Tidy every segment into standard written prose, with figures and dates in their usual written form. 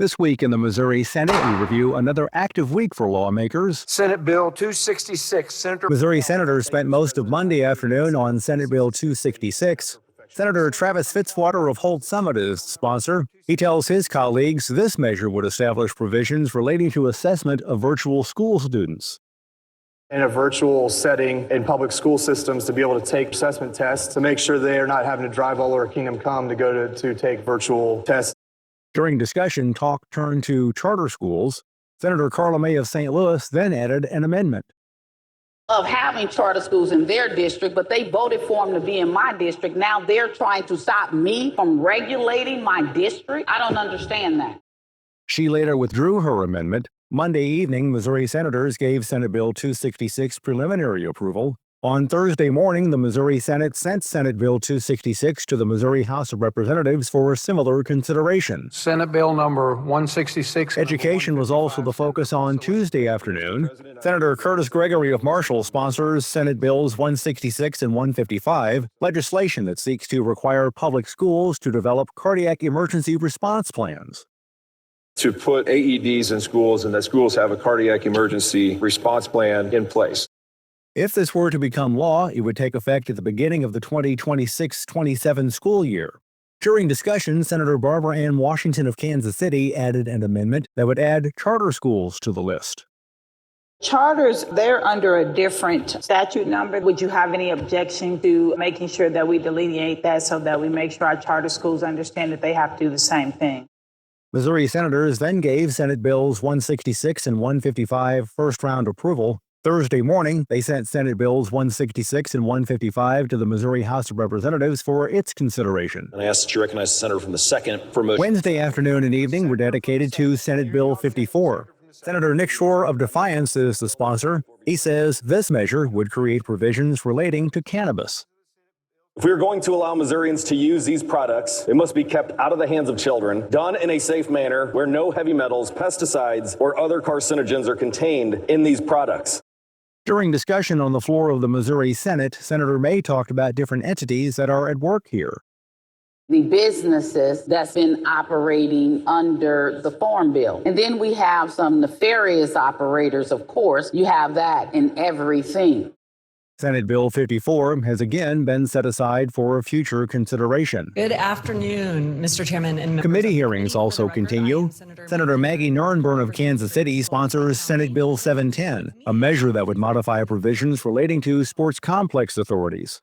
This week in the Missouri Senate, we review another active week for lawmakers. Senate Bill 266. Missouri senators spent most of Monday afternoon on Senate Bill 266. Senator Travis Fitzwater of Holt Summit is the sponsor. He tells his colleagues this measure would establish provisions relating to assessment of virtual school students. In a virtual setting in public school systems to be able to take assessment tests to make sure they are not having to drive all over Kingdom Come to go to take virtual tests. During discussion, talk turned to charter schools. Senator Karla May of St. Louis then added an amendment. Of having charter schools in their district, but they voted for them to be in my district. Now they're trying to stop me from regulating my district. I don't understand that. She later withdrew her amendment. Monday evening, Missouri senators gave Senate Bill 266 preliminary approval. On Thursday morning, the Missouri Senate sent Senate Bill 266 to the Missouri House of Representatives for similar consideration. Senate Bill number 166. Education was also the focus on Tuesday afternoon. Senator Kurtis Gregory of Marshall sponsors Senate Bills 166 and 155, legislation that seeks to require public schools to develop cardiac emergency response plans. To put AEDs in schools and that schools have a cardiac emergency response plan in place. If this were to become law, it would take effect at the beginning of the 2026-27 school year. During discussion, Senator Barbara Ann Washington of Kansas City added an amendment that would add charter schools to the list. Charters, they're under a different statute number. Would you have any objection to making sure that we delineate that so that we make sure our charter schools understand that they have to do the same thing? Missouri senators then gave Senate Bills 166 and 155 first-round approval. Thursday morning, they sent Senate Bills 166 and 155 to the Missouri House of Representatives for its consideration. And I ask that you recognize the senator from the second for motion. Wednesday afternoon and evening were dedicated to Senate Bill 54. Senator Schroer of Defiance is the sponsor. He says this measure would create provisions relating to cannabis. If we are going to allow Missourians to use these products, it must be kept out of the hands of children, done in a safe manner where no heavy metals, pesticides, or other carcinogens are contained in these products. During discussion on the floor of the Missouri Senate, Senator May talked about different entities that are at work here. The businesses that's been operating under the Farm Bill. And then we have some nefarious operators, of course. You have that in everything. Senate Bill 54 has again been set aside for future consideration. Good afternoon, Mr. Chairman and members. Committee hearings also continue. Senator Maggie Nurrenbern of Kansas City sponsors Senate Bill 710, a measure that would modify provisions relating to sports complex authorities.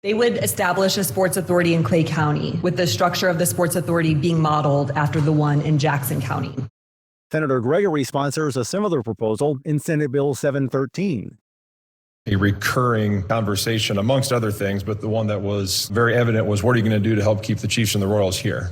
They would establish a sports authority in Clay County, with the structure of the sports authority being modeled after the one in Jackson County. Senator Gregory sponsors a similar proposal in Senate Bill 713. A recurring conversation amongst other things, but the one that was very evident was, what are you going to do to help keep the Chiefs and the Royals here?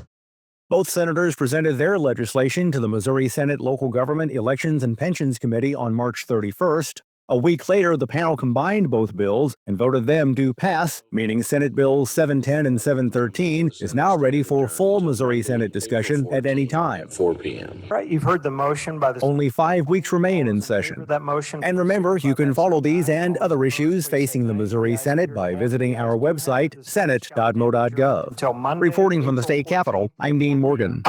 Both senators presented their legislation to the Missouri Senate Local Government Elections and Pensions Committee on March 31st. A week later, the panel combined both bills and voted them to pass, meaning Senate Bills 710 and 713 is now ready for full Missouri Senate discussion at any time. 4 p.m. Right, you've heard the motion by the... Only 5 weeks remain in session. That motion. And remember, you can follow these and other issues facing the Missouri Senate by visiting our website, senate.mo.gov. Until Monday. Reporting from the state capitol, I'm Dean Morgan.